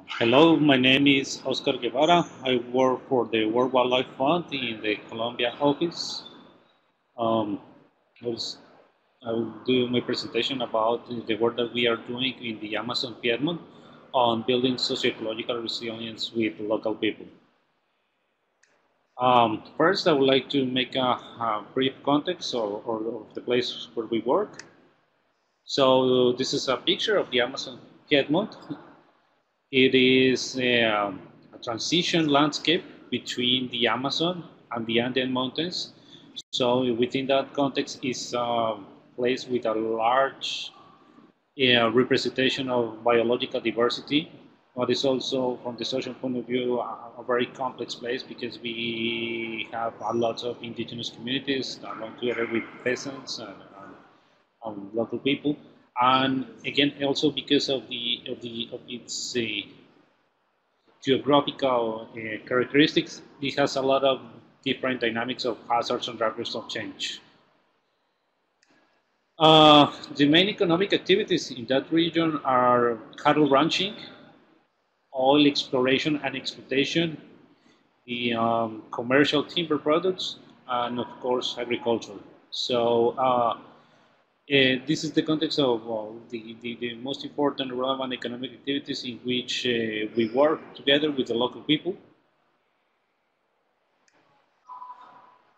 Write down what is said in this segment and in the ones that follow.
Hello, my name is Oscar Guevara. I work for the World Wildlife Fund in the Colombia office. Um, I was- I will do my presentation about the work that we are doing in the Amazon piedmont on building socio-ecological resilience with local people. First, I would like to make a brief context of the place where we work. So this is a picture of the Amazon piedmont. It is a transition landscape between the Amazon and the Andean mountains. So within that context is a place with a large representation of biological diversity, but it's also from the social point of view a very complex place because we have a lot of indigenous communities along together with peasants and local people, and again also because of its geographical characteristics, it has a lot of different dynamics of hazards and drivers of change. The main economic activities in that region are cattle ranching, oil exploration and exploitation, the commercial timber products, and of course agriculture. So this is the context of the most important relevant economic activities in which we work together with the local people.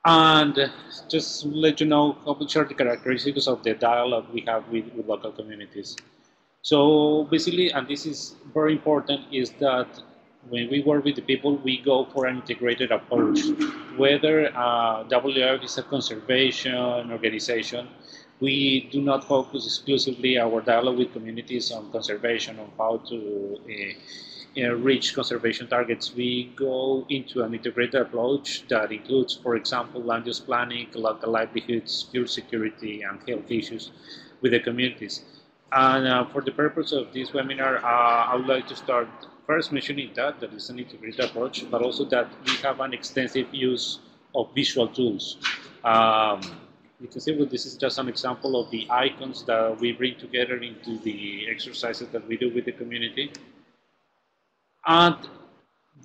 And just let you know how which are the characteristics of the dialogue we have with local communities. So basically, and this is very important, is that when we work with the people, we go for an integrated approach. Whether WWF is a conservation organization, we do not focus exclusively our dialogue with communities on conservation, on how to reach conservation targets. We go into an integrated approach that includes, for example, land use planning, local livelihoods, food security, and health issues with the communities. And for the purpose of this webinar, I would like to start first mentioning that is an integrated approach, but also that we have an extensive use of visual tools. Um, you can see, well, this is just an example of the icons that we bring together into the exercises that we do with the community. And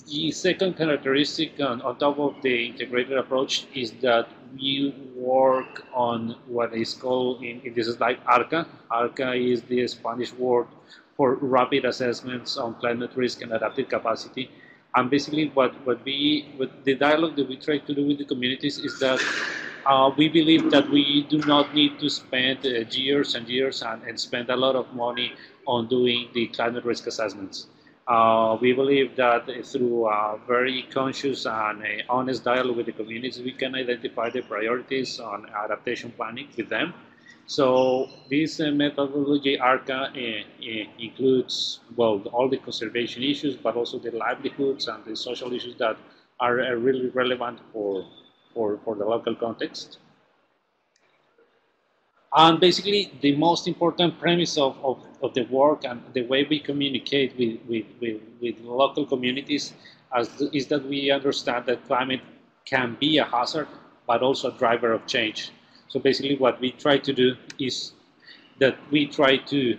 the second characteristic on top of the integrated approach is that we work on what is called in this slide ARCA. ARCA is the Spanish word for rapid assessments on climate risk and adaptive capacity. And basically what the dialogue that we try to do with the communities is that we believe that we do not need to spend years and years and spend a lot of money on doing the climate risk assessments. We believe that through a very conscious and honest dialogue with the communities, we can identify the priorities on adaptation planning with them. So this methodology, ARCA, includes, well, all the conservation issues, but also the livelihoods and the social issues that are really relevant for the local context. And basically, the most important premise of the work and the way we communicate with local communities is that we understand that climate can be a hazard, but also a driver of change. So basically, what we try to do is that we try to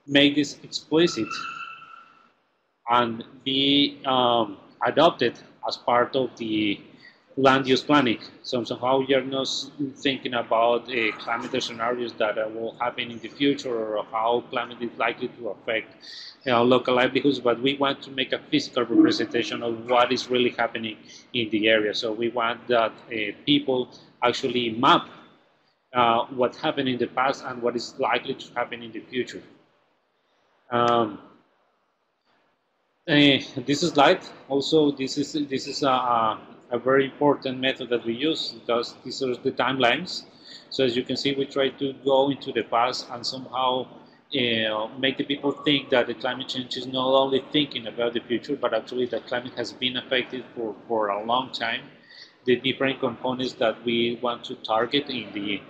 make this explicit and be adopted as part of the land use planning. So somehow you're not thinking about climate scenarios that will happen in the future or how climate is likely to affect local livelihoods, but we want to make a physical representation of what is really happening in the area. So we want that people actually map what happened in the past and what is likely to happen in the future. Um, this slide also this is a very important method that we use because these are the timelines. So as you can see, we try to go into the past and somehow make the people think that the climate change is not only thinking about the future, but actually that climate has been affected for a long time. The different components that we want to target in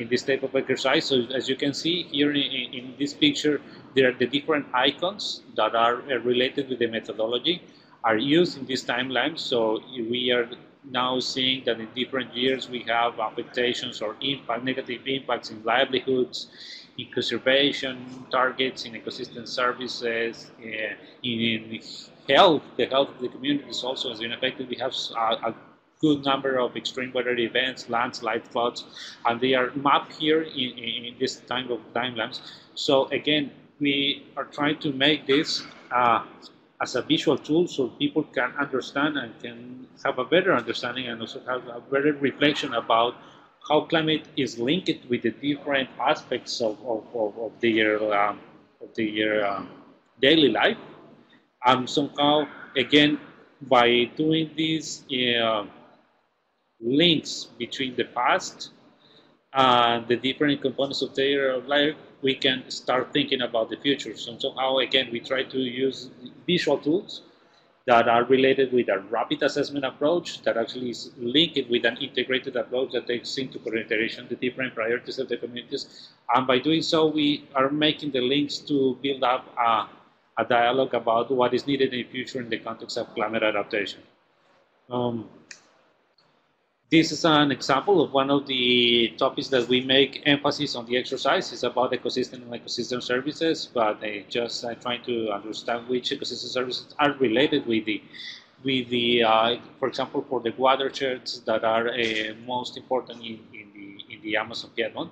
this type of exercise. So as you can see here in this picture, there are the different icons that are related with the methodology are used in this timeline. So we are now seeing that in different years we have affectations or negative impacts in livelihoods, in conservation targets, in ecosystem services, in health. The health of the communities also has been affected. We have a good number of extreme weather events, landslides, floods, and they are mapped here in this time of timelines. So again, we are trying to make this as a visual tool so people can understand and can have a better understanding and also have a better reflection about how climate is linked with the different aspects of their daily life. And somehow, again, by doing these links between the past and the different components of their life, we can start thinking about the future. So somehow, again, we try to use visual tools that are related with a rapid assessment approach that actually is linked with an integrated approach that takes into consideration the different priorities of the communities. And by doing so, we are making the links to build up a dialogue about what is needed in the future in the context of climate adaptation. This is an example of one of the topics that we make emphasis on the exercise. It's about ecosystem and ecosystem services, but just trying to understand which ecosystem services are related with the for example, for the watersheds that are most important in the Amazon piedmont.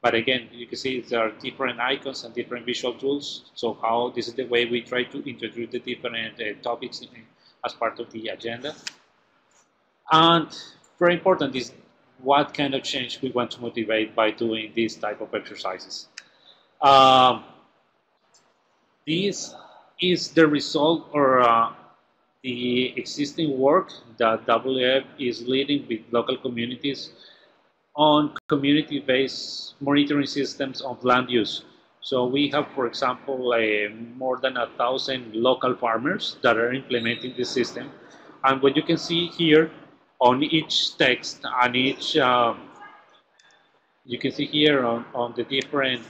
But again, you can see there are different icons and different visual tools. So how this is the way we try to introduce the different topics as part of the agenda. And very important is what kind of change we want to motivate by doing this type of exercises. This is the result or the existing work that WWF is leading with local communities on community-based monitoring systems of land use. So we have, for example, more than 1,000 local farmers that are implementing this system. And what you can see here on each text and each, you can see here on the different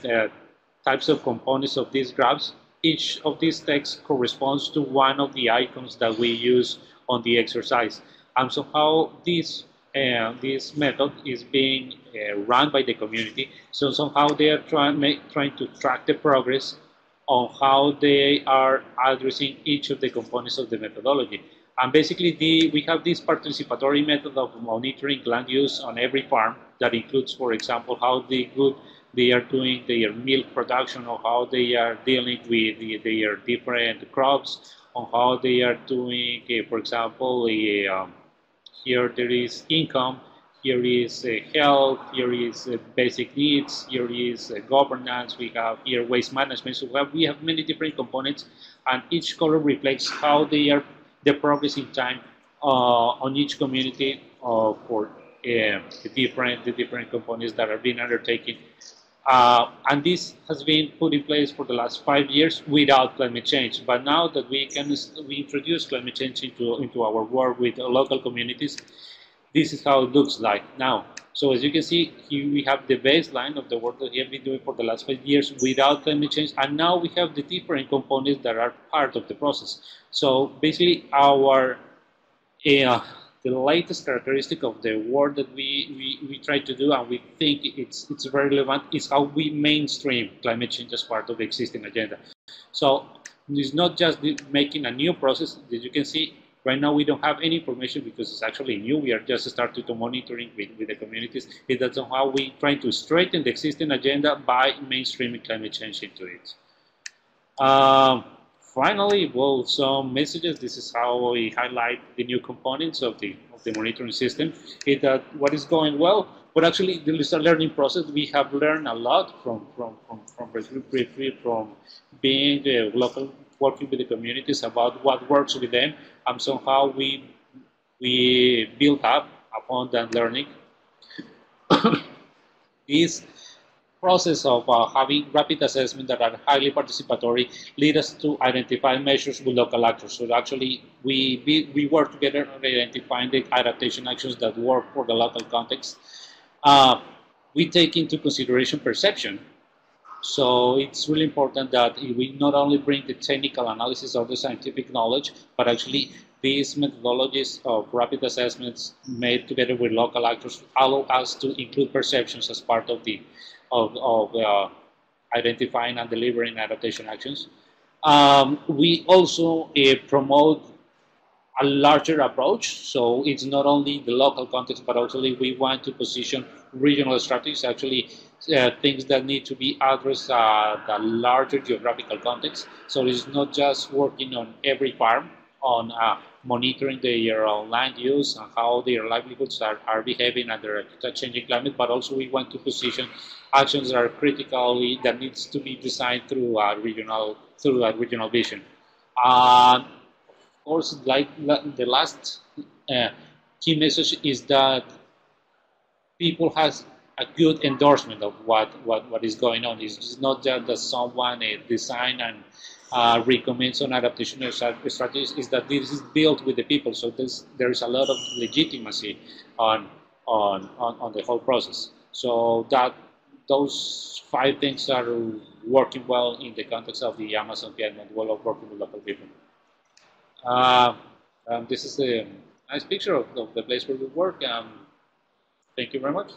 types of components of these graphs, each of these texts corresponds to one of the icons that we use on the exercise. And so how this method is being run by the community. So somehow they are trying to track the progress on how they are addressing each of the components of the methodology. And basically, we have this participatory method of monitoring land use on every farm that includes, for example, how they are doing their milk production, or how they are dealing with their different crops, on how they are doing, for example, here there is income, here is health, here is basic needs, here is governance, we have here waste management. So we have many different components, and each color reflects how they are the progress in time on each community for the different components that are being undertaken. And this has been put in place for the last 5 years without climate change. But now that we introduce climate change into our work with local communities, this is how it looks like now. So as you can see, here we have the baseline of the work that we have been doing for the last 5 years without climate change, and now we have the different components that are part of the process. So basically, the latest characteristic of the work that we try to do, and we think it's very relevant, is how we mainstream climate change as part of the existing agenda. So it's not just making a new process. As you can see, right now we don't have any information because it's actually new. We are just starting to monitoring with the communities. It is somehow we trying to straighten the existing agenda by mainstreaming climate change into it. Finally, well, some messages. This is how we highlight the new components of the monitoring system. What is going well, but actually there is a learning process. We have learned a lot from being the local, working with the communities about what works with them, and somehow we build up upon that learning. This process of having rapid assessment that are highly participatory lead us to identify measures with local actors. So actually, we work together on identifying the adaptation actions that work for the local context. We take into consideration perception. So it's really important that we not only bring the technical analysis of the scientific knowledge, but actually these methodologies of rapid assessments made together with local actors allow us to include perceptions as part of identifying and delivering adaptation actions. We also promote a larger approach. So it's not only the local context, but also we want to position regional strategies, actually things that need to be addressed at a larger geographical context. So it's not just working on every farm, on monitoring their land use and how their livelihoods are behaving under a changing climate, but also we want to position actions that are critically, that needs to be designed through a regional vision. Uh, course, like the last uh, key message is that people has a good endorsement of what is going on. It's not just that someone design and recommends on adaptation strategies. Is that this is built with the people, so there is a lot of legitimacy on on the whole process. So that those five things are working well in the context of the Amazon piedmont, well of working with local people. Uh, this is a nice picture of the place where we work. Thank you very much.